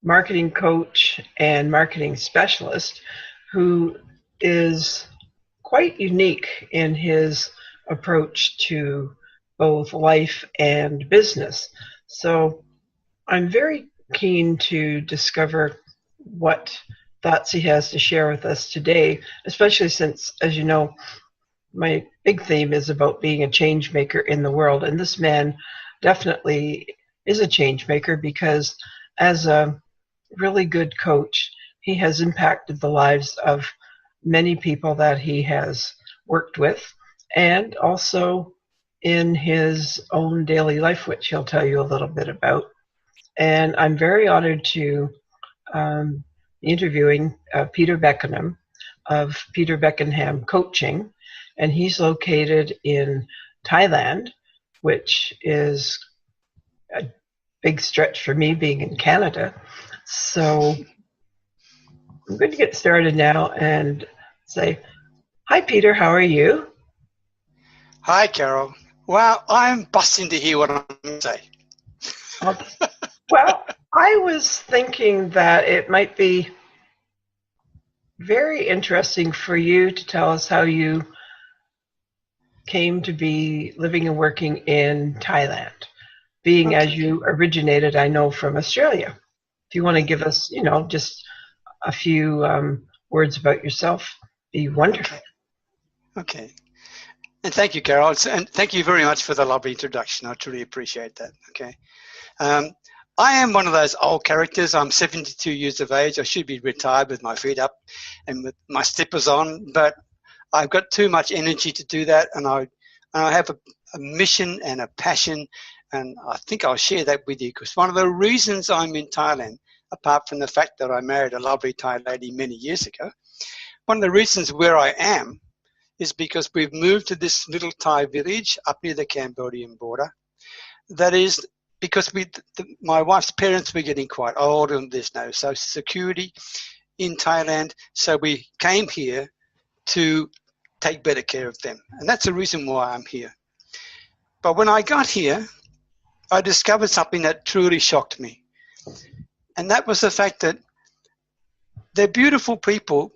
marketing coach and marketing specialist who is quite unique in his approach to both life and business. So I'm very keen to discover what thoughts he has to share with us today, especially since, as you know, my big theme is about being a change maker in the world. And this man definitely is a change maker because as a really good coach, he has impacted the lives of many people that he has worked with, and also in his own daily life, which he'll tell you a little bit about. And I'm very honored to be interviewing Peter Beckenham of Peter Beckenham Coaching, and he's located in Thailand, which is a big stretch for me being in Canada. So I'm going to get started now and say, hi, Peter, how are you? Hi, Carol. Well, I'm busting to hear what I'm going to say. Well, I was thinking that it might be very interesting for you to tell us how you came to be living and working in Thailand, being as you originated, I know, from Australia. If you want to give us, just a few words about yourself, be wonderful. Okay. And thank you, Carol. And thank you very much for the lovely introduction. I truly appreciate that. Okay. I am one of those old characters. I'm 72 years of age. I should be retired with my feet up and with my slippers on, but I've got too much energy to do that, and I have a mission and a passion, and I think I'll share that with you, because one of the reasons I'm in Thailand, apart from the fact that I married a lovely Thai lady many years ago, one of the reasons where I am is because we've moved to this little Thai village up near the Cambodian border. That is because my wife's parents were getting quite old, and there's no social security in Thailand, so we came here to take better care of them. And that's the reason why I'm here. But when I got here, I discovered something that truly shocked me. And that was the fact that they're beautiful people,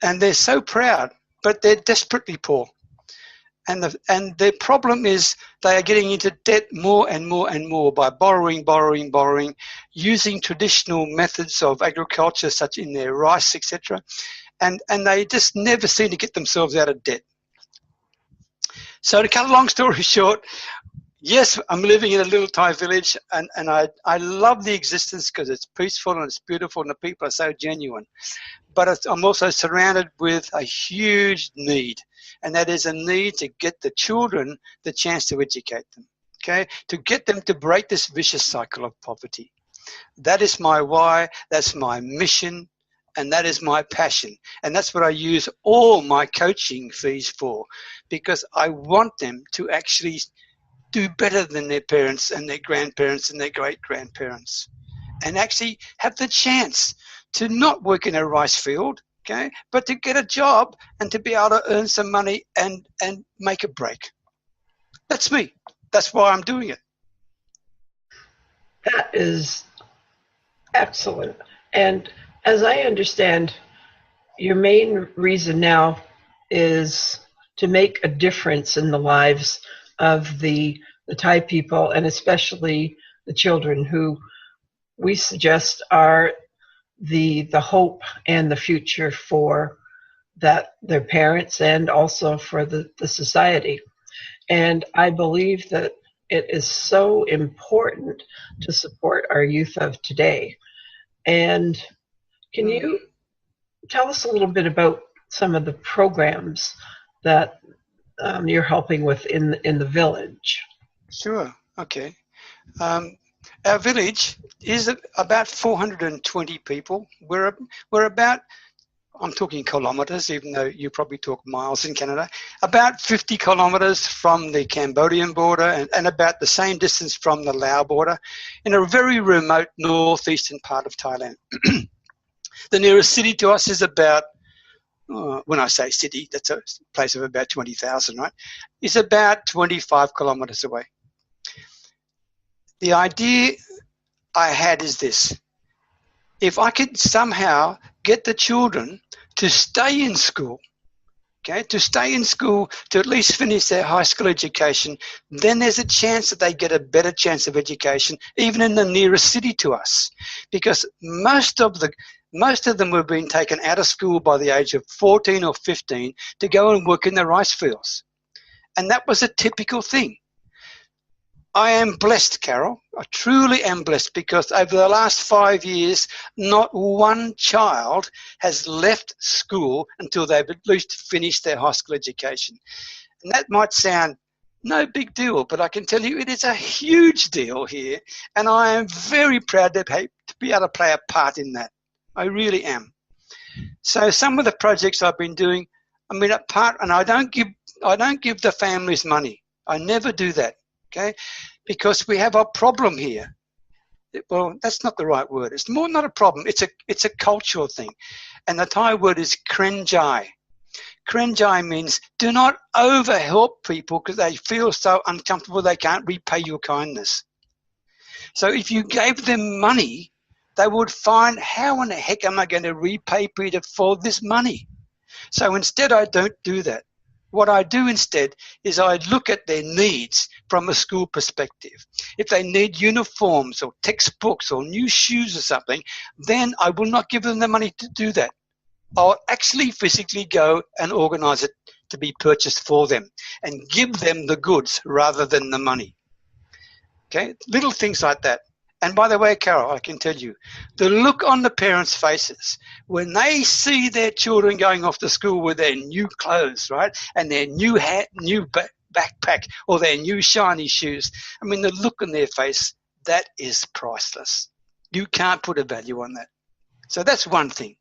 and they're so proud, but they're desperately poor. And their problem is they are getting into debt more and more and more by borrowing, using traditional methods of agriculture, such in their rice, etc. And they just never seem to get themselves out of debt. So to cut a long story short, yes, I'm living in a little Thai village, and I love the existence because it's peaceful and it's beautiful and the people are so genuine. But I'm also surrounded with a huge need, and that is a need to get the children the chance to educate them, okay, to get them to break this vicious cycle of poverty. That is my why, that's my mission, and that is my passion. And that's what I use all my coaching fees for, because I want them to actually do better than their parents and their grandparents and their great-grandparents, and actually have the chance to not work in a rice field, okay, but to get a job and to be able to earn some money and make a break. That's me. That's why I'm doing it. That is excellent. And as I understand, your main reason now is to make a difference in the lives of the Thai people, and especially the children, who we suggest are the hope and the future for their parents and also for the society. And I believe that it is so important to support our youth of today. And can you tell us a little bit about some of the programs that you're helping with in the village? Sure. Okay. Our village is about 420 people. We're about, I'm talking kilometres, even though you probably talk miles in Canada, about 50 kilometres from the Cambodian border, and about the same distance from the Laos border, in a very remote northeastern part of Thailand. The nearest city to us is about, when I say city, that's a place of about 20,000, right? It's about 25 kilometres away. The idea I had is this. if I could somehow get the children to stay in school, okay, to stay in school, to at least finish their high school education, then there's a chance that they get a better chance of education, even in the nearest city to us. Because most of them were being taken out of school by the age of 14 or 15 to go and work in the rice fields. And that was a typical thing. I am blessed, Carol. I truly am blessed, because over the last 5 years, not one child has left school until they've at least finished their high school education. And that might sound no big deal, but I can tell you it is a huge deal here. And I am very proud to be able to play a part in that. I really am. So some of the projects I've been doing, and I don't give the families money. I never do that. Okay, because we have a problem here. Well, that's not the right word. It's more not a problem. It's a cultural thing. And the Thai word is krenjai. Krenjai means do not overhelp people because they feel so uncomfortable they can't repay your kindness. So if you gave them money, they would find, how in the heck am I going to repay Peter for this money? So instead, I don't do that. What I do instead is I look at their needs from a school perspective. If they need uniforms or textbooks or new shoes or something, then I will not give them the money to do that. I'll actually physically go and organize it to be purchased for them and give them the goods rather than the money. Okay, little things like that. And by the way, Carol, I can tell you, the look on the parents' faces when they see their children going off to school with their new clothes, right, and their new hat, new backpack, or their new shiny shoes, I mean, the look on their face, that is priceless. You can't put a value on that. So that's one thing.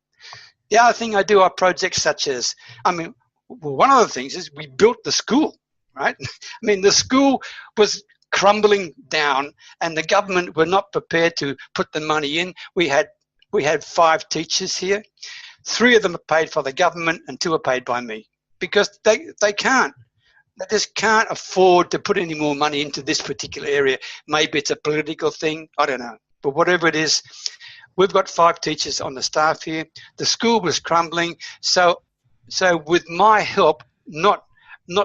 The other thing I do are projects such as, one of the things is we built the school, right? The school was crumbling down and the government were not prepared to put the money in. We had 5 teachers here. 3 of them are paid by the government and 2 are paid by me, because they just can't afford to put any more money into this particular area. Maybe it's a political thing, I don't know. But whatever it is, we've got 5 teachers on the staff here. The school was crumbling. So with my help, not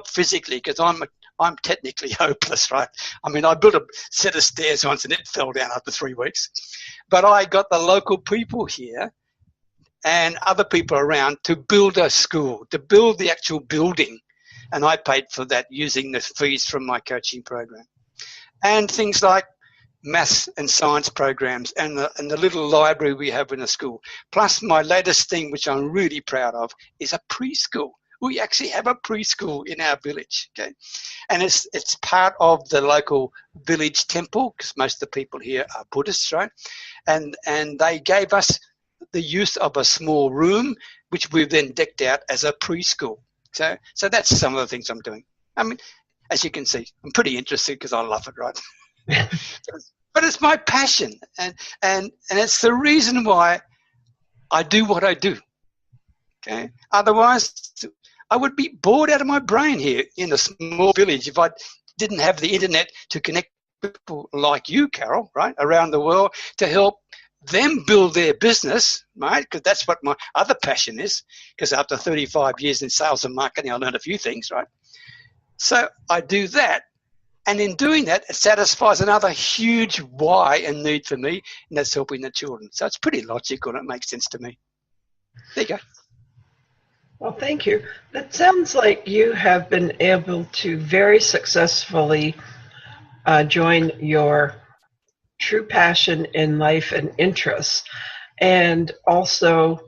physically, because I'm technically hopeless, right? I built a set of stairs once and it fell down after 3 weeks. But I got the local people here and other people around to build a school, to build the actual building. And I paid for that using the fees from my coaching program. And things like maths and science programs and the little library we have in the school. Plus my latest thing, which I'm really proud of, is a preschool. We actually have a preschool in our village, okay? And it's part of the local village temple, because most of the people here are Buddhists, right? And they gave us the use of a small room, which we've then decked out as a preschool. So that's some of the things I'm doing. As you can see, I'm pretty interested because I love it, right? But it's my passion, and it's the reason why I do what I do. Okay. Otherwise, I would be bored out of my brain here in a small village if I didn't have the internet to connect people like you, Carol, right, around the world to help them build their business, right? Because that's what my other passion is. Because after 35 years in sales and marketing, I learned a few things, right? So I do that. And in doing that, it satisfies another huge why and need for me, and that's helping the children. So it's pretty logical and it makes sense to me. There you go. Well, thank you. That sounds like you have been able to very successfully join your true passion in life and interests, and also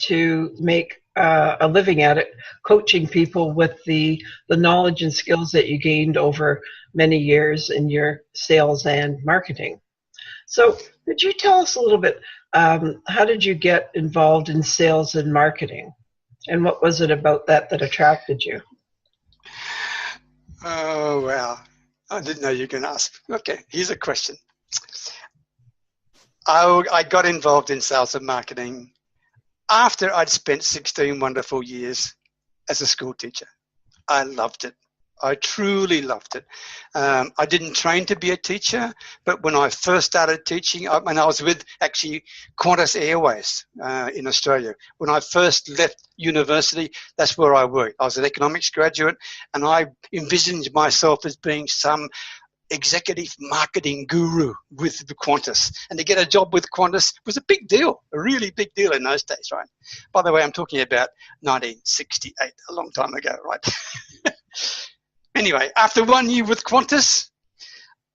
to make a living at it, coaching people with the knowledge and skills that you gained over many years in your sales and marketing. So could you tell us a little bit, how did you get involved in sales and marketing? And what was it about that attracted you? Oh, well, I didn't know you were going to ask. Okay, here's a question. I got involved in sales and marketing after I'd spent 16 wonderful years as a school teacher. I loved it. I truly loved it. I didn't train to be a teacher, but when I first started teaching, when I was with actually Qantas Airways in Australia, when I first left university, that's where I worked. I was an economics graduate, and I envisioned myself as being some executive marketing guru with Qantas. And to get a job with Qantas was a big deal, a really big deal in those days, right? By the way, I'm talking about 1968, a long time ago, right? Anyway, after 1 year with Qantas,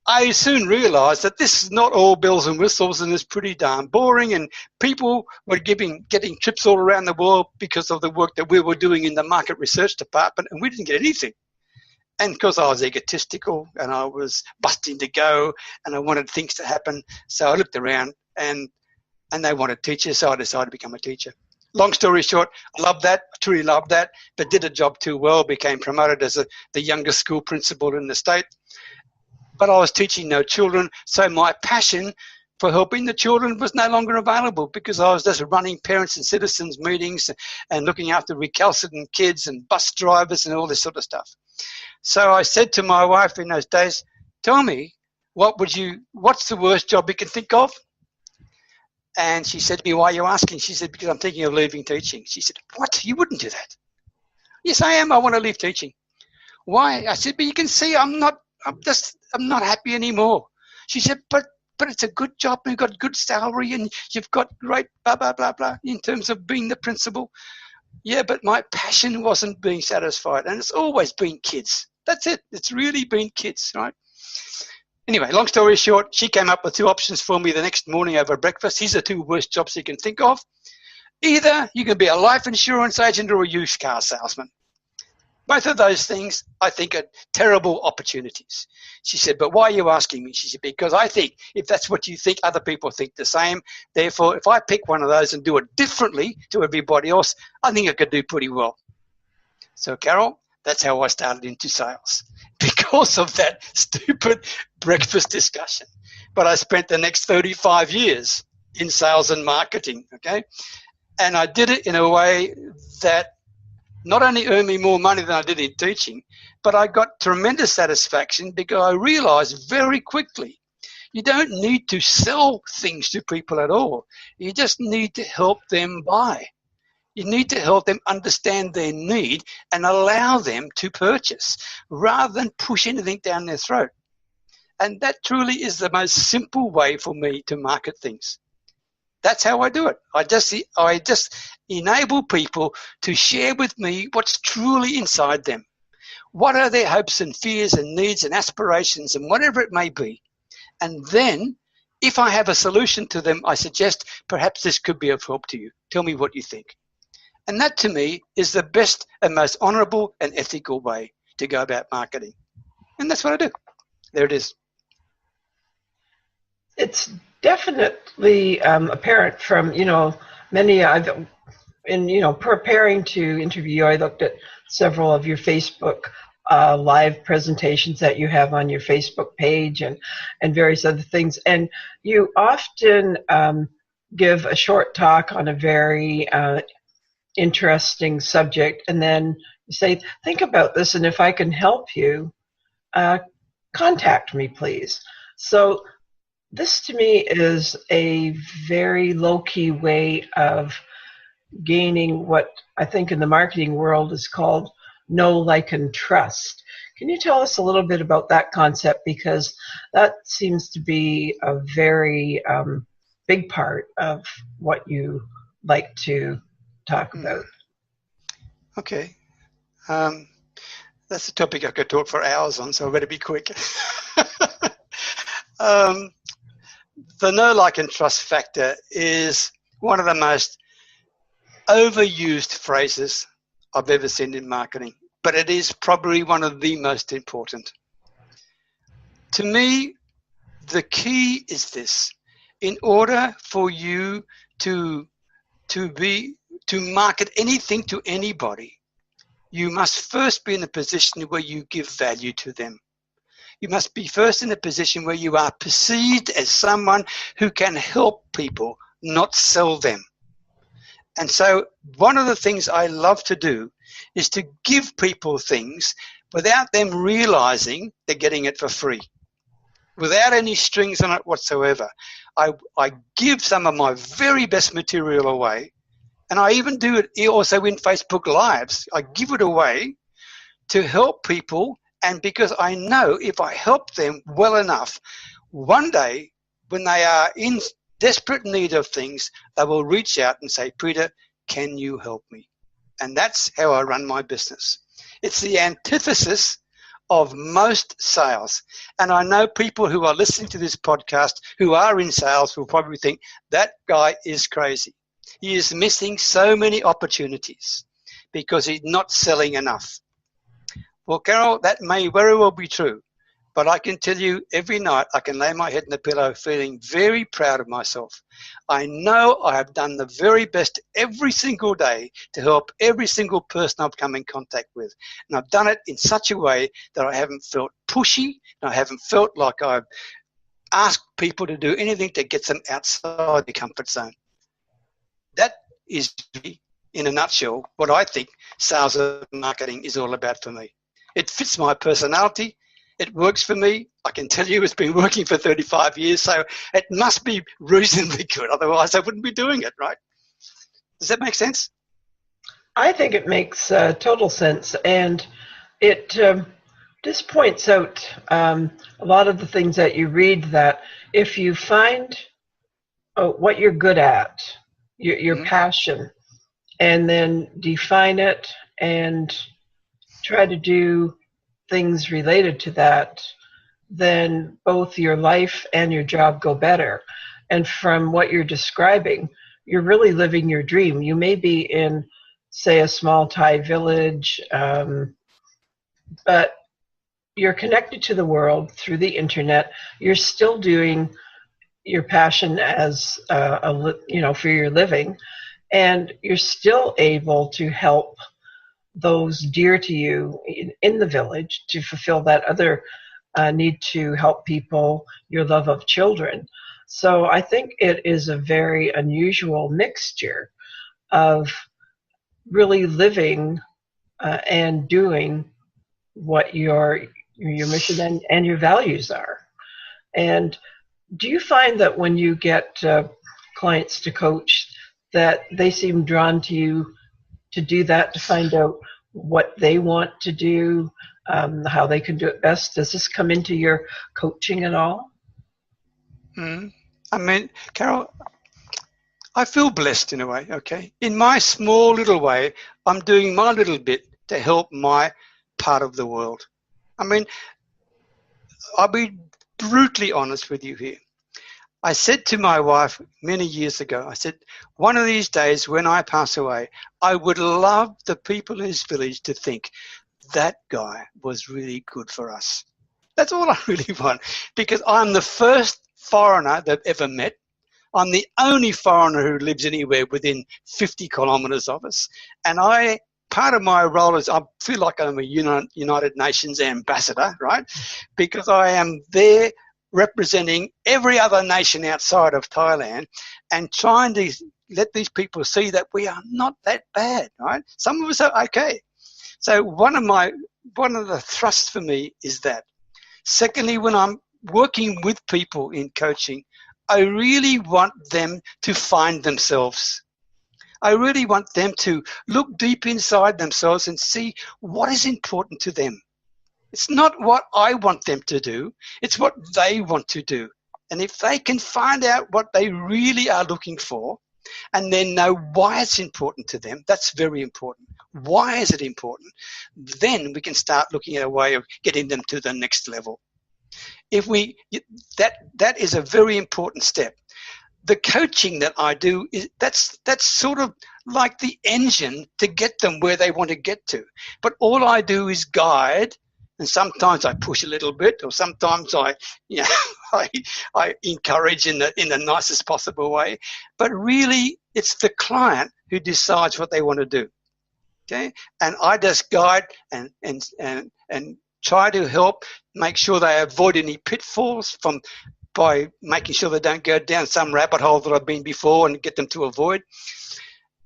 I soon realized that this is not all bells and whistles, and it's pretty darn boring, and people were getting trips all around the world because of the work that we were doing in the market research department, and we didn't get anything. And because I was egotistical and I was busting to go and I wanted things to happen, so I looked around and they wanted teachers, so I decided to become a teacher. Long story short, I loved that, I truly loved that, but did a job too well, became promoted as the youngest school principal in the state. But I was teaching no children, so my passion for helping the children was no longer available because I was just running parents and citizens meetings and looking after recalcitrant kids and bus drivers and all this sort of stuff. So I said to my wife in those days, tell me, what's the worst job you can think of? And she said to me, why are you asking? She said, because I'm thinking of leaving teaching. She said, what? You wouldn't do that. Yes, I am. I want to leave teaching. Why? I said, but you can see I'm not happy anymore. She said, but it's a good job. You've got good salary and you've got great blah, blah, blah, blah in terms of being the principal. Yeah, but my passion wasn't being satisfied. And it's always been kids. That's it. It's really been kids, right? Anyway, long story short, she came up with two options for me the next morning over breakfast. Here's the two worst jobs you can think of. Either you can be a life insurance agent or a used car salesman. Both of those things, I think, are terrible opportunities. She said, but why are you asking me? She said, because I think if that's what you think, other people think the same. Therefore, if I pick one of those and do it differently to everybody else, I think I could do pretty well. So, Carol, that's how I started into sales, because of that stupid breakfast discussion. But I spent the next 35 years in sales and marketing, okay? And I did it in a way that not only earned me more money than I did in teaching, but I got tremendous satisfaction because I realized very quickly you don't need to sell things to people at all. You just need to help them buy. You need to help them understand their need and allow them to purchase rather than push anything down their throat. And that truly is the most simple way for me to market things. That's how I do it. I just enable people to share with me what's truly inside them. What are their hopes and fears and needs and aspirations and whatever it may be. And then, if I have a solution to them, I suggest perhaps this could be of help to you. Tell me what you think. And that, to me, is the best and most honourable and ethical way to go about marketing. And that's what I do. There it is. It's definitely apparent from, many preparing to interview you, I looked at several of your Facebook live presentations that you have on your Facebook page and various other things. And you often give a short talk on a very interesting subject, and then you say, think about this, and if I can help you, contact me, please. So this to me is a very low-key way of gaining what I think in the marketing world is called know, like, and trust. Can you tell us a little bit about that concept? Because that seems to be a very big part of what you like to talk about. Okay. That's a topic I could talk for hours on, so I better be quick. The know, like, and trust factor is one of the most overused phrases I've ever seen in marketing, but it is probably one of the most important. To me, the key is this. In order for you to market anything to anybody, you must first be in a position where you give value to them. You must be first in a position where you are perceived as someone who can help people, not sell them. And so one of the things I love to do is to give people things without them realizing they're getting it for free, without any strings on it whatsoever. I give some of my very best material away, and I even do it also in Facebook Lives. I give it away to help people, and because I know if I help them well enough, one day when they are in desperate need of things, they will reach out and say, Peter, can you help me? And that's how I run my business. It's the antithesis of most sales. And I know people who are listening to this podcast who are in sales will probably think that guy is crazy. He is missing so many opportunities because he's not selling enough. Well, Carol, that may very well be true, but I can tell you every night I can lay my head in the pillow feeling very proud of myself. I know I have done the very best every single day to help every single person I've come in contact with. And I've done it in such a way that I haven't felt pushy, and I haven't felt like I've asked people to do anything that gets them outside their comfort zone. That is, in a nutshell, what I think sales and marketing is all about for me. It fits my personality. It works for me. I can tell you it's been working for 35 years, so it must be reasonably good. Otherwise, I wouldn't be doing it, right? Does that make sense? I think it makes total sense, and it just points out a lot of the things that you read, that if you find what you're good at, your passion, and then define it and try to do things related to that, then both your life and your job go better. And from what you're describing, you're really living your dream. You may be in, say, a small Thai village, but you're connected to the world through the internet. You're still doing your passion as for your living, and you're still able to help those dear to you in the village to fulfill that other need to help people, your love of children. So I think it is a very unusual mixture of really living and doing what your mission and your values are. And do you find that when you get clients to coach, that they seem drawn to you to do that, to find out what they want to do, how they can do it best? Does this come into your coaching at all? I mean, Carol, I feel blessed in a way, okay? In my small little way, I'm doing my little bit to help my part of the world. I mean, I'll be brutally honest with you here. I said to my wife many years ago, I said, one of these days when I pass away, I would love the people in this village to think that guy was really good for us. That's all I really want, because I'm the first foreigner they've ever met. I'm the only foreigner who lives anywhere within 50 kilometres of us. And part of my role is I feel like I'm a United Nations ambassador, right? Because I am there representing every other nation outside of Thailand and trying to let these people see that we are not that bad, right? Some of us are okay. So one of the thrusts for me is that. Secondly, when I'm working with people in coaching, I really want them to find themselves. I really want them to look deep inside themselves and see what is important to them. It's not what I want them to do. It's what they want to do. And if they can find out what they really are looking for and then know why it's important to them, that's very important. Why is it important? Then we can start looking at a way of getting them to the next level. That is a very important step. The coaching that I do, that's sort of like the engine to get them where they want to get to. But all I do is guide. And sometimes I push a little bit, or sometimes I encourage in the nicest possible way. But really, it's the client who decides what they want to do. Okay, and I just guide and try to help make sure they avoid any pitfalls by making sure they don't go down some rabbit hole that I've been before and get them to avoid.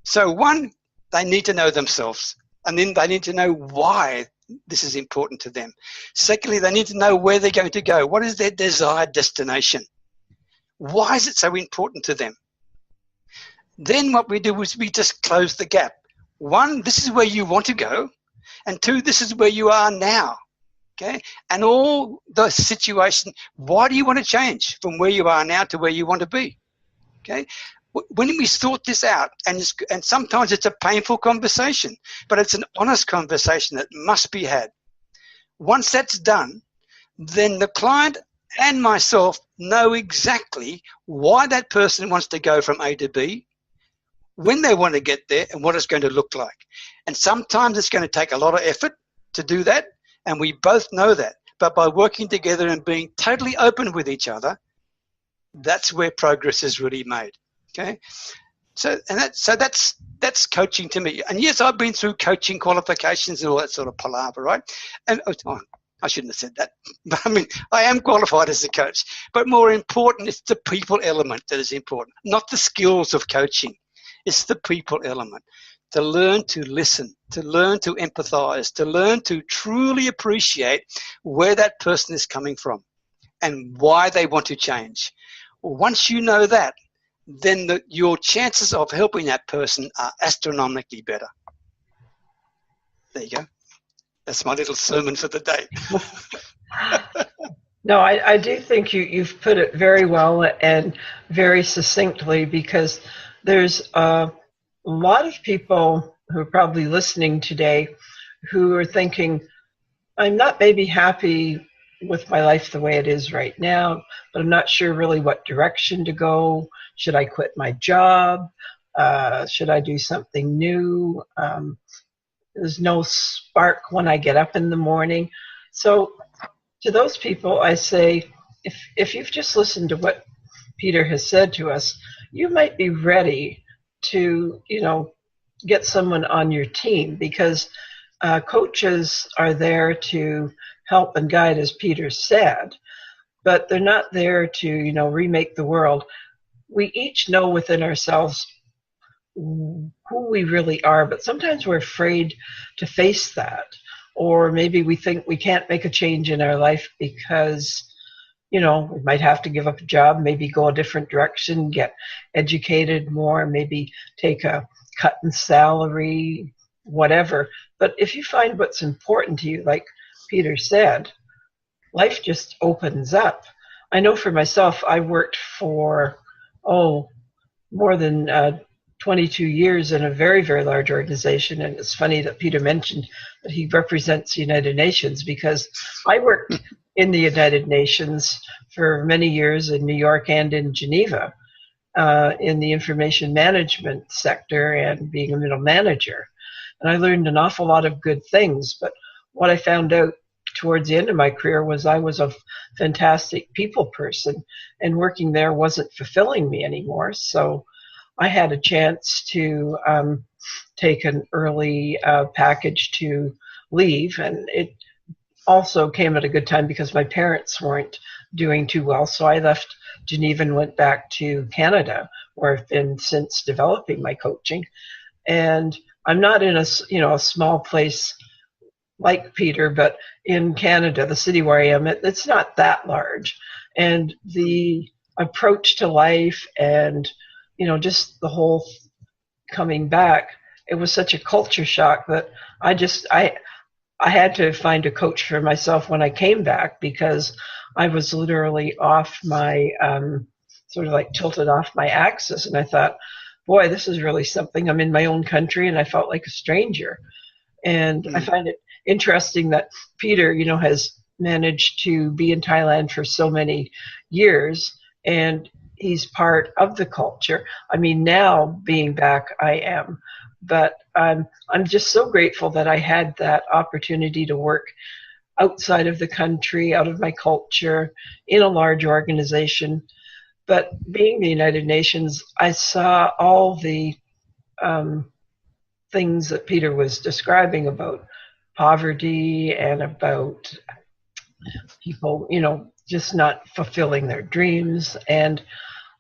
So one, they need to know themselves. And then they need to know why this is important to them. Secondly, they need to know where they're going to go. What is their desired destination? Why is it so important to them? Then what we do is we just close the gap. One, this is where you want to go. And two, this is where you are now. Okay? And all the situation, why do you want to change from where you are now to where you want to be? Okay? When we sort this out, and sometimes it's a painful conversation, but it's an honest conversation that must be had. Once that's done, then the client and myself know exactly why that person wants to go from A to B, when they want to get there, and what it's going to look like. And sometimes it's going to take a lot of effort to do that, and we both know that. But by working together and being totally open with each other, that's where progress is really made. Okay, that's coaching to me. And yes, I've been through coaching qualifications and all that sort of palaver, right? And I shouldn't have said that, but I mean, I am qualified as a coach. But more important, it's the people element that is important, not the skills of coaching. It's the people element. To learn to listen, to learn to empathize, to learn to truly appreciate where that person is coming from and why they want to change. Well, once you know that, then your chances of helping that person are astronomically better. There you go. That's my little sermon for the day. No, I do think you've put it very well and very succinctly, because there's a lot of people who are probably listening today who are thinking, I'm not maybe happy with my life the way it is right now, but I'm not sure really what direction to go. Should I quit my job? Should I do something new? There's no spark when I get up in the morning. So to those people, I say, if you've just listened to what Peter has said to us, you might be ready to, get someone on your team, because coaches are there to help and guide, as Peter said, but they're not there to, remake the world. We each know within ourselves who we really are, but sometimes we're afraid to face that. Or maybe we think we can't make a change in our life because, we might have to give up a job, maybe go a different direction, get educated more, maybe take a cut in salary, whatever. But if you find what's important to you, like Peter said, life just opens up. I know for myself, I worked for, more than 22 years in a very, very large organization. And it's funny that Peter mentioned that he represents the United Nations, because I worked in the United Nations for many years in New York and in Geneva, in the information management sector and being a middle manager. And I learned an awful lot of good things. But what I found out towards the end of my career was I was a fantastic people person, and working there wasn't fulfilling me anymore. So I had a chance to take an early package to leave, and it also came at a good time because my parents weren't doing too well. So I left Geneva and went back to Canada, where I've been since developing my coaching. And I'm not in a small place like Peter, but in Canada, the city where I am, it's not that large. And the approach to life and, just the whole coming back, it was such a culture shock that I had to find a coach for myself when I came back, because I was literally off my, sort of like tilted off my axis. And I thought, boy, this is really something. I'm in my own country and I felt like a stranger. And I find it interesting that Peter, has managed to be in Thailand for so many years, and he's part of the culture. I mean, now being back, I am. But I'm just so grateful that I had that opportunity to work outside of the country, out of my culture, in a large organization. But being the United Nations, I saw all the things that Peter was describing about poverty and about people, just not fulfilling their dreams. And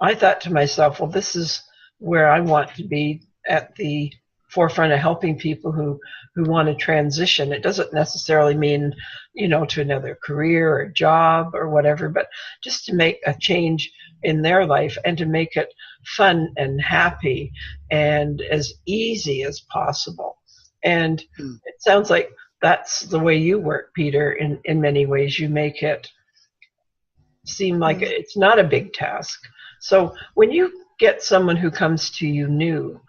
I thought to myself, well, this is where I want to be, at the forefront of helping people who want to transition. It doesn't necessarily mean, to another career or job or whatever, but just to make a change in their life and to make it fun and happy and as easy as possible. And it sounds like that's the way you work, Peter, in many ways. You make it seem like it's not a big task. So when you get someone who comes to you new,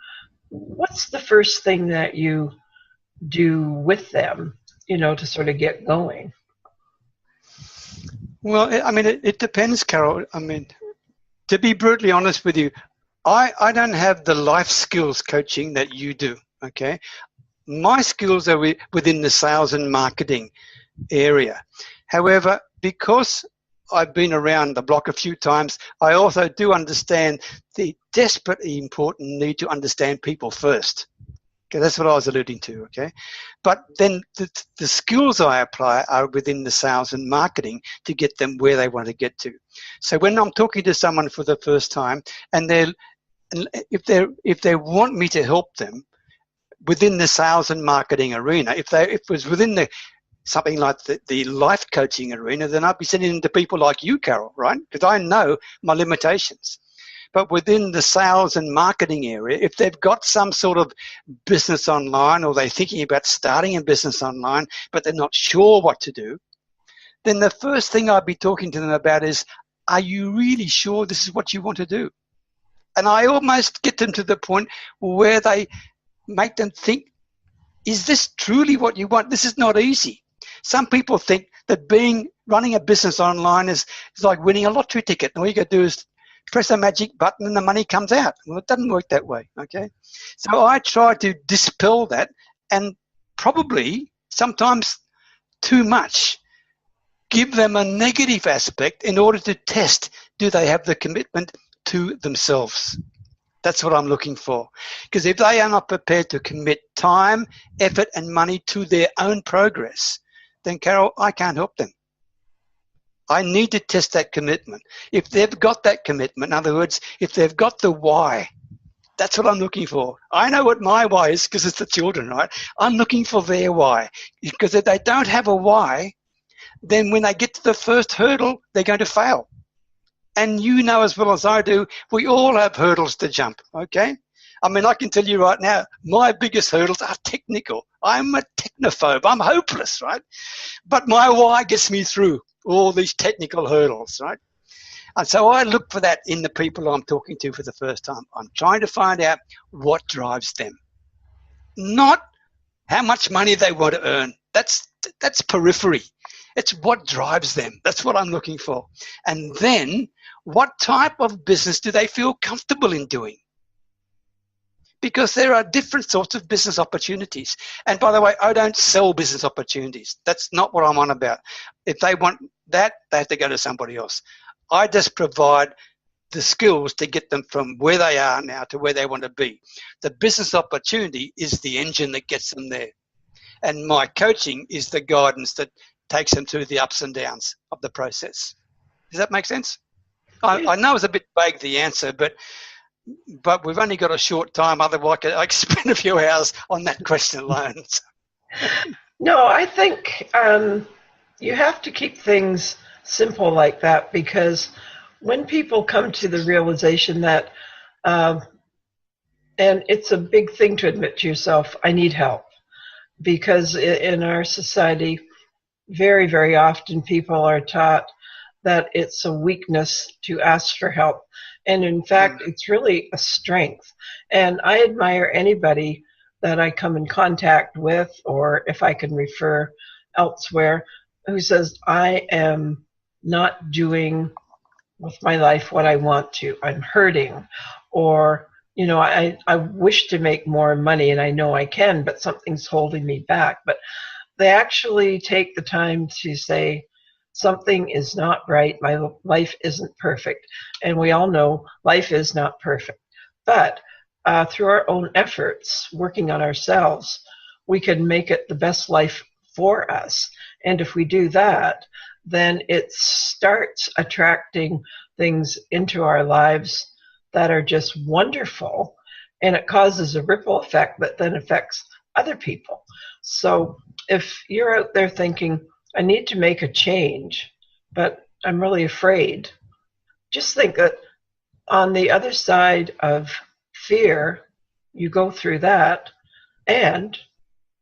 what's the first thing that you do with them, to sort of get going? Well, it depends, Carol. To be brutally honest with you, I don't have the life skills coaching that you do, okay? My skills are within the sales and marketing area. However, because I've been around the block a few times, I also do understand the desperately important need to understand people first. Okay, that's what I was alluding to, okay? But then the skills I apply are within the sales and marketing to get them where they want to get to. So when I'm talking to someone for the first time, and if they want me to help them within the sales and marketing arena, if it was within something like the life coaching arena, then I'd be sending them to people like you, Carol, right? Because I know my limitations. But within the sales and marketing area, if they've got some sort of business online, or they're thinking about starting a business online, but they're not sure what to do, then the first thing I'd be talking to them about is, are you really sure this is what you want to do? And I almost get them to the point where they make them think, is this truly what you want? This is not easy. Some people think that running a business online is like winning a lottery ticket. All you got to do is press a magic button and the money comes out. Well, it doesn't work that way, okay? So I try to dispel that, and probably sometimes too much, give them a negative aspect in order to test, do they have the commitment to themselves? That's what I'm looking for. Because if they are not prepared to commit time, effort, and money to their own progress, then, Carol, I can't help them. I need to test that commitment. If they've got that commitment, in other words, if they've got the why, that's what I'm looking for. I know what my why is because it's the children, right? I'm looking for their why. Because if they don't have a why, then when they get to the first hurdle, they're going to fail. And you know as well as I do, we all have hurdles to jump, okay? I can tell you right now, my biggest hurdles are technical. I'm a technophobe. I'm hopeless, right? But my why gets me through all these technical hurdles, right? And so I look for that in the people I'm talking to for the first time. I'm trying to find out what drives them, not how much money they want to earn. That's periphery. It's what drives them. That's what I'm looking for. And then what type of business do they feel comfortable in doing? Because there are different sorts of business opportunities. And by the way, I don't sell business opportunities. That's not what I'm on about. If they want that, they have to go to somebody else. I just provide the skills to get them from where they are now to where they want to be. The business opportunity is the engine that gets them there. And my coaching is the guidance that takes them through the ups and downs of the process. Does that make sense? I know it's a bit vague, the answer, but we've only got a short time. Otherwise, I could spend a few hours on that question alone. No, I think you have to keep things simple like that, because when people come to the realization that, and it's a big thing to admit to yourself, I need help, because in our society, very, very often people are taught that it's a weakness to ask for help. And in fact, it's really a strength. And I admire anybody that I come in contact with, or if I can refer elsewhere, who says, I am not doing with my life what I want to. I'm hurting. Or, I wish to make more money and I know I can, but something's holding me back. But they actually take the time to say, something is not right. My life isn't perfect. And we all know life is not perfect. But through our own efforts, working on ourselves, we can make it the best life for us. And if we do that, then it starts attracting things into our lives that are just wonderful. and it causes a ripple effect that then affects other people. So if you're out there thinking, I need to make a change, but I'm really afraid, just think that on the other side of fear, you go through that, and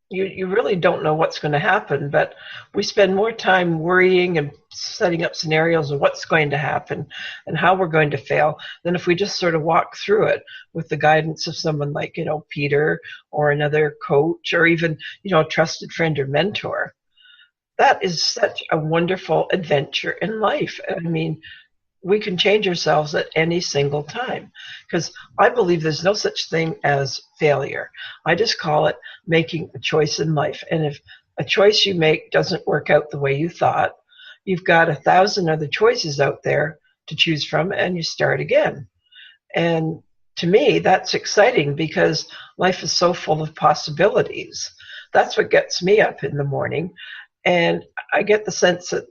you really don't know what's going to happen, but we spend more time worrying and setting up scenarios of what's going to happen and how we're going to fail than if we just sort of walk through it with the guidance of someone like, Peter, or another coach, or even, a trusted friend or mentor. That is such a wonderful adventure in life. I mean, we can change ourselves at any single time, because I believe there's no such thing as failure. I just call it making a choice in life. And if a choice you make doesn't work out the way you thought, you've got 1,000 other choices out there to choose from, and you start again. And to me, that's exciting because life is so full of possibilities. That's what gets me up in the morning. And I get the sense that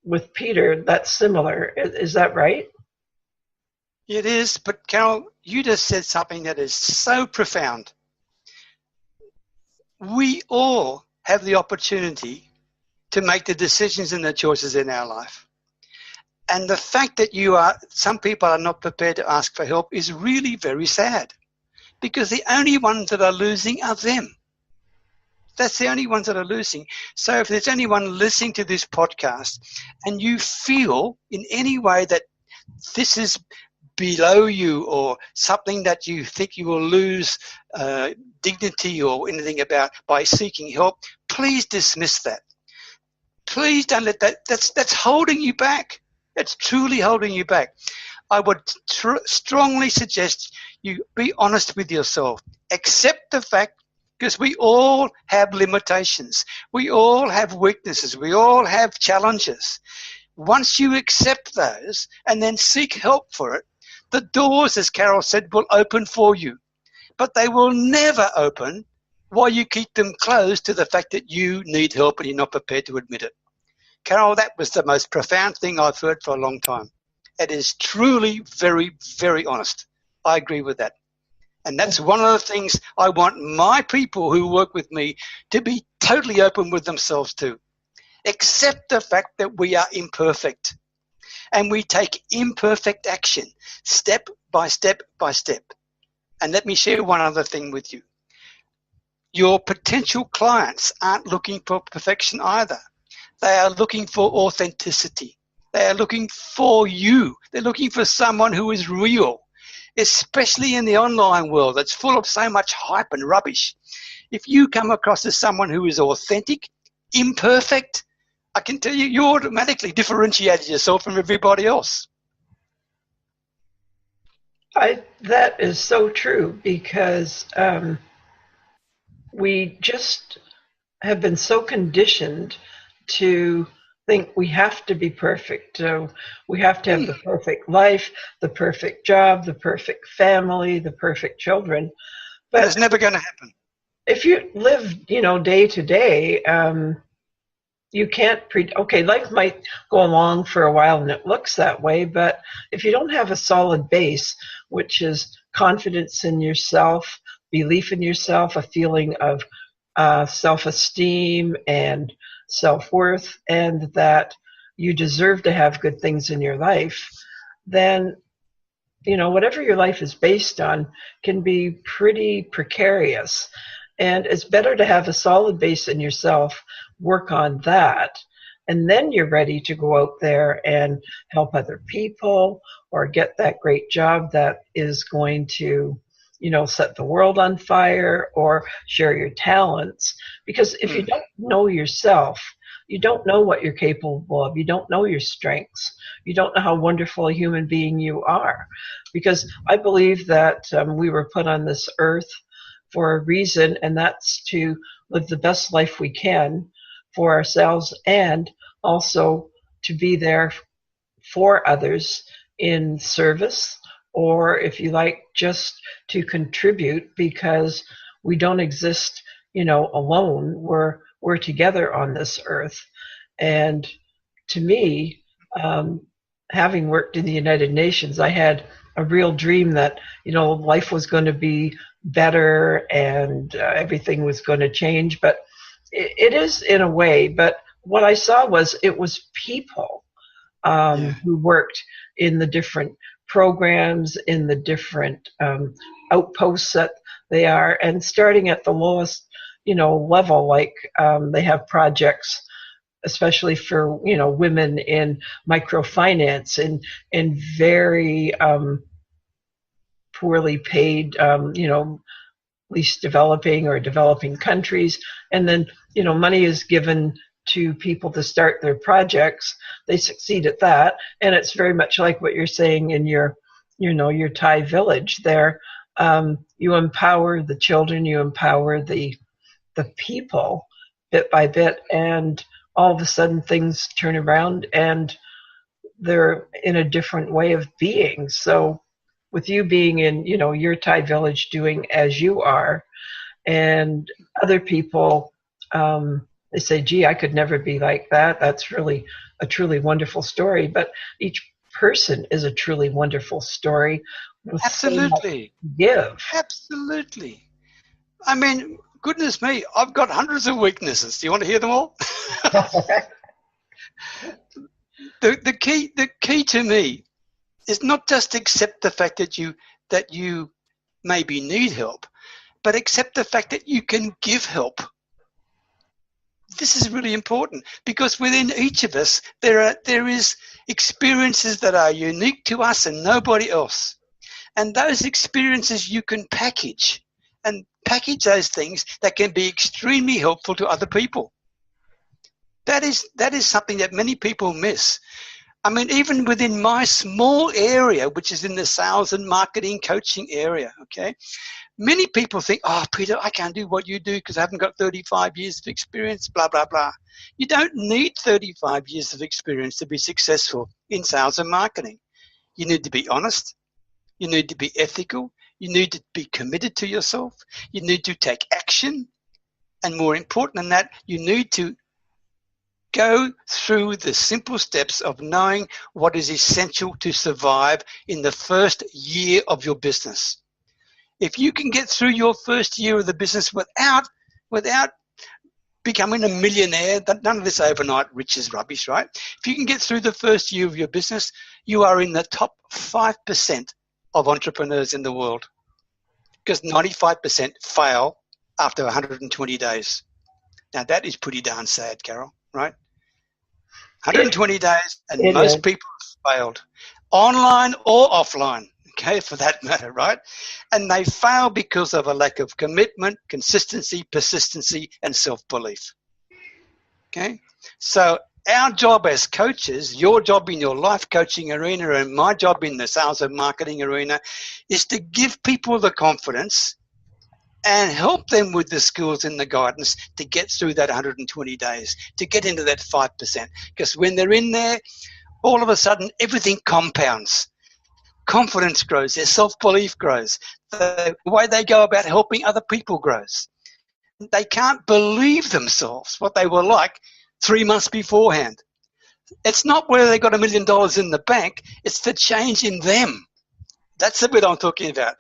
with Peter, that's similar. Is that right? It is, but Carol, you just said something that is so profound. We all have the opportunity to make the decisions and the choices in our life. And the fact that some people are not prepared to ask for help is really very sad, because the only ones that are losing are them. That's the only ones that are losing. So if there's anyone listening to this podcast and you feel in any way that this is below you or something that you think you will lose dignity or anything about by seeking help, please dismiss that. Please don't let that's holding you back. It's truly holding you back. I would strongly suggest you be honest with yourself. Accept the fact, because we all have limitations. We all have weaknesses. We all have challenges. Once you accept those and then seek help for it, the doors, as Carol said, will open for you. But they will never open while you keep them closed to the fact that you need help and you're not prepared to admit it. Carol, that was the most profound thing I've heard for a long time. It is truly very, very honest. I agree with that. And that's one of the things I want my people who work with me to be totally open with themselves to. Accept the fact that we are imperfect. And we take imperfect action, step by step by step. And let me share one other thing with you. Your potential clients aren't looking for perfection either. They are looking for authenticity. They are looking for you. They're looking for someone who is real, especially in the online world that's full of so much hype and rubbish. If you come across as someone who is authentic, imperfect, I can tell you, you automatically differentiate yourself from everybody else. That is so true, because we just have been so conditioned to think we have to be perfect. We have to have the perfect life, the perfect job, the perfect family, the perfect children. But it's never going to happen. If you live, day to day, you can't okay, life might go along for a while and it looks that way, but if you don't have a solid base, which is confidence in yourself, belief in yourself, a feeling of self-esteem and self-worth, and that you deserve to have good things in your life, then whatever your life is based on can be pretty precarious. And it's better to have a solid base in yourself, work on that, and then you're ready to go out there and help other people or get that great job that is going to set the world on fire, or share your talents. Because if you don't know yourself, you don't know what you're capable of. You don't know your strengths. You don't know how wonderful a human being you are. Because I believe that we were put on this earth for a reason, and that's to live the best life we can for ourselves, and also to be there for others in service, or if you like, just to contribute, because we don't exist, alone. We're together on this earth. And to me, having worked in the United Nations, I had a real dream that, life was going to be better and everything was going to change. But it is in a way. But what I saw was it was people Yeah. who worked in the different programs, in the different outposts that they are, and starting at the lowest, level, like they have projects, especially for women in microfinance and in very poorly paid, least developing or developing countries, and then money is given to people to start their projects. They succeed at that, and it's very much like what you're saying in your Thai village there. You empower the children, you empower the people bit by bit, and all of a sudden things turn around and they're in a different way of being. So with you being in your Thai village doing as you are, and other people, they say, gee, I could never be like that. That's really a truly wonderful story. But each person is a truly wonderful story with so much Absolutely. to give. Absolutely. I mean, goodness me, I've got hundreds of weaknesses. Do you want to hear them all? The key to me is not just accept the fact that you maybe need help, but accept the fact that you can give help. This is really important because within each of us there is experiences that are unique to us and nobody else. And those experiences you can package those things that can be extremely helpful to other people. That is something that many people miss. I mean, even within my small area, which is in the sales and marketing coaching area, okay, many people think, oh, Peter, I can't do what you do because I haven't got 35 years of experience, blah, blah, blah. You don't need 35 years of experience to be successful in sales and marketing. You need to be honest. You need to be ethical. You need to be committed to yourself. You need to take action. And more important than that, you need to go through the simple steps of knowing what is essential to survive in the first year of your business. If you can get through your first year of the business without becoming a millionaire, none of this overnight riches rubbish, right? If you can get through the first year of your business, you are in the top 5% of entrepreneurs in the world, because 95% fail after 120 days. Now that is pretty darn sad, Carol, right? 120 days and most people have failed, online or offline, okay, for that matter, right? And they fail because of a lack of commitment, consistency, persistency, and self-belief, okay? So our job as coaches, your job in your life coaching arena and my job in the sales and marketing arena is to give people the confidence and help them with the skills and the guidance to get through that 120 days, to get into that 5%. Because when they're in there, all of a sudden everything compounds. Confidence grows, their self-belief grows, the way they go about helping other people grows. They can't believe themselves what they were like 3 months beforehand. It's not whether they got $1 million in the bank, it's the change in them. That's the bit I'm talking about.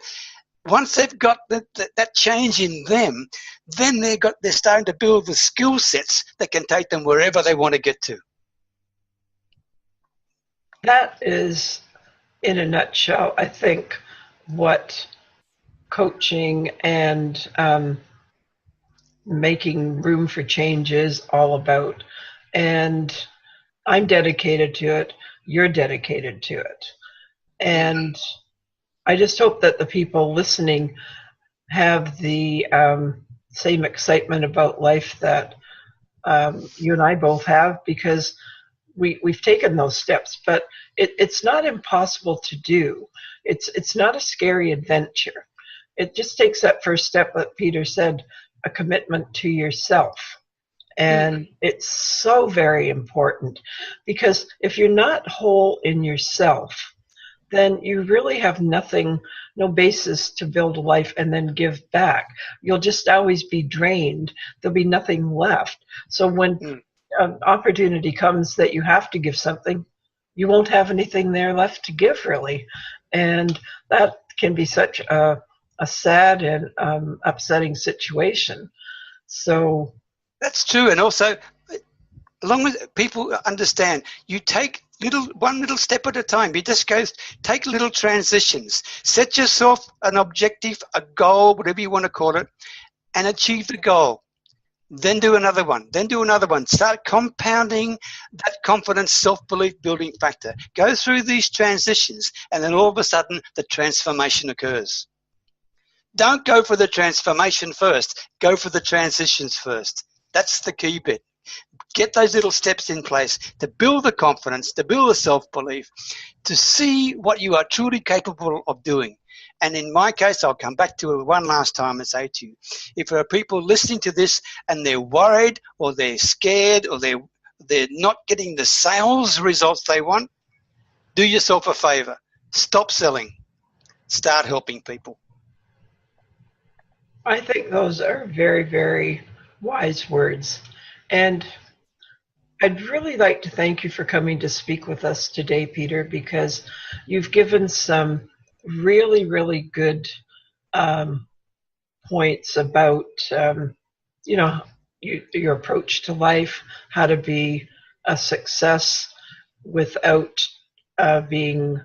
Once they've got that change in them, then they're starting to build the skill sets that can take them wherever they want to get to. That is, in a nutshell, I think, what coaching and making room for change is all about. And I'm dedicated to it. You're dedicated to it. And I just hope that the people listening have the same excitement about life that you and I both have, because we've taken those steps, but it's not impossible to do. It's not a scary adventure. It just takes that first step that Peter said, a commitment to yourself. And it's so very important, because if you're not whole in yourself, then you really have no basis to build a life and then give back. You'll just always be drained. There'll be nothing left. So when an opportunity comes that you have to give something, you won't have anything there left to give, really. And that can be such a a sad and upsetting situation. So that's true. And also, along with people understand, you take one little step at a time. You just take little transitions. Set yourself an objective, a goal, whatever you want to call it, and achieve the goal. Then do another one. Then do another one. Start compounding that confidence, self-belief building factor. Go through these transitions, and then all of a sudden, the transformation occurs. Don't go for the transformation first. Go for the transitions first. That's the key bit. Get those little steps in place to build the confidence, to build the self-belief, to see what you are truly capable of doing. And in my case, I'll come back to it one last time and say to you, if there are people listening to this and they're worried or they're scared or they're not getting the sales results they want, do yourself a favor. Stop selling. Start helping people. I think those are very, very wise words. And I'd really like to thank you for coming to speak with us today, Peter, because you've given some really, really good points about, your approach to life, how to be a success without being,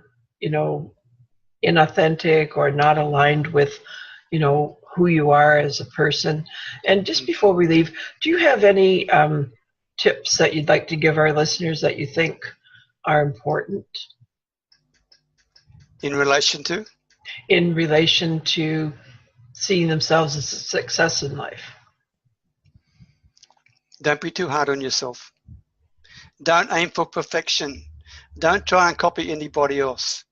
inauthentic or not aligned with, who you are as a person. And just before we leave, do you have any tips that you'd like to give our listeners that you think are important? In relation to? In relation to seeing themselves as a success in life. Don't be too hard on yourself. Don't aim for perfection. Don't try and copy anybody else.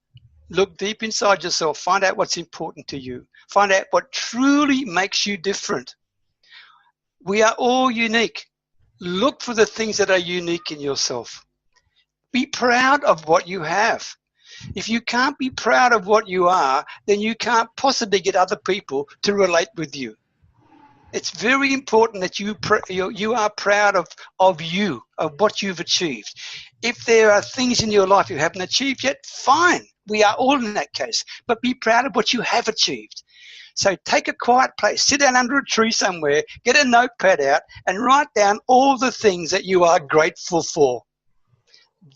Look deep inside yourself. Find out what's important to you. Find out what truly makes you different. We are all unique. Look for the things that are unique in yourself. Be proud of what you have. If you can't be proud of what you are, then you can't possibly get other people to relate with you. It's very important that you are proud of you, of what you've achieved. If there are things in your life you haven't achieved yet, fine. We are all in that case. But be proud of what you have achieved. So take a quiet place, sit down under a tree somewhere, get a notepad out, and write down all the things that you are grateful for.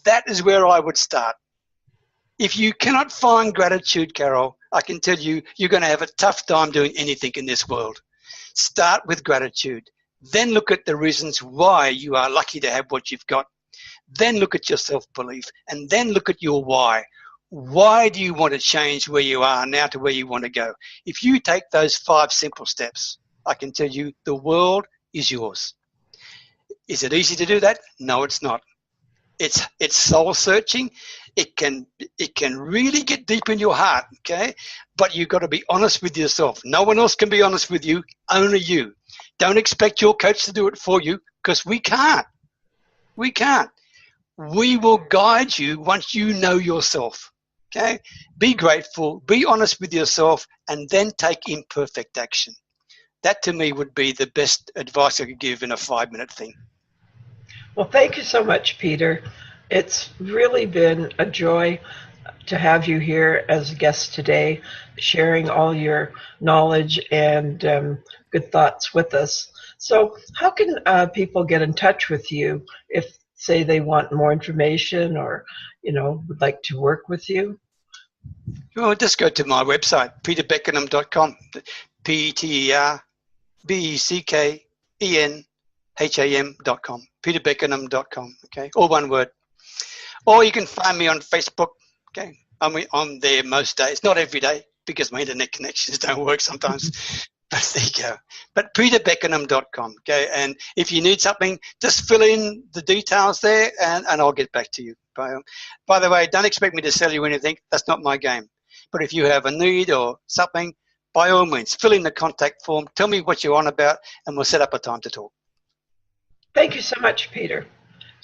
That is where I would start. If you cannot find gratitude, Carol, I can tell you, you're going to have a tough time doing anything in this world. Start with gratitude. Then look at the reasons why you are lucky to have what you've got. Then look at your self-belief. And then look at your why. Why do you want to change where you are now to where you want to go? If you take those 5 simple steps, I can tell you the world is yours. Is it easy to do that? No, it's not. It's soul searching. It can really get deep in your heart, okay? But you've got to be honest with yourself. No one else can be honest with you, only you. Don't expect your coach to do it for you, because we can't. We can't. We will guide you once you know yourself, okay? Be grateful, be honest with yourself, and then take imperfect action. That to me would be the best advice I could give in a 5-minute thing. Well, thank you so much, Peter. It's really been a joy to have you here as a guest today, sharing all your knowledge and good thoughts with us. So how can people get in touch with you if, say, they want more information or, would like to work with you? Well, just go to my website, peterbeckenham.com, peterbeckenham.com, peterbeckenham.com, okay, all one word. Or you can find me on Facebook, okay. I'm there most days, not every day, because my internet connections don't work sometimes. But there you go. But peterbeckenham.com, okay. And if you need something, just fill in the details there, and I'll get back to you. By the way, don't expect me to sell you anything. That's not my game. But if you have a need or something, by all means, fill in the contact form. Tell me what you're on about, and we'll set up a time to talk. Thank you so much, Peter.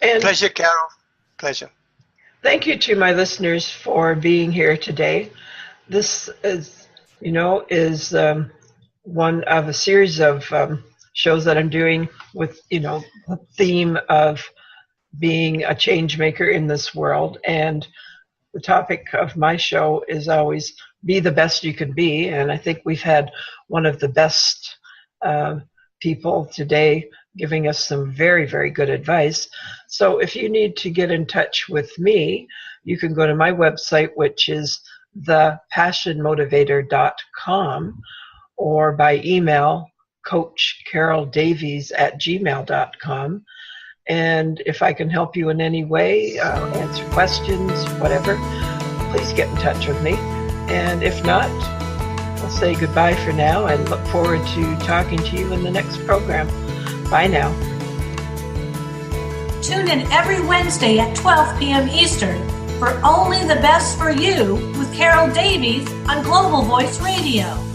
And pleasure, Carol. Pleasure. Thank you to my listeners for being here today. This is, one of a series of shows that I'm doing with, the theme of being a change maker in this world. And the topic of my show is always be the best you can be. And I think we've had one of the best people today giving us some very, very good advice. So if you need to get in touch with me, you can go to my website, which is thepassionmotivator.com, or by email, coachcaroldavies@gmail.com. And if I can help you in any way, answer questions, whatever, please get in touch with me. And if not, I'll say goodbye for now and look forward to talking to you in the next program. Bye now. Tune in every Wednesday at 12 p.m. Eastern for Only the Best for You with Carol Davies on Global Voice Radio.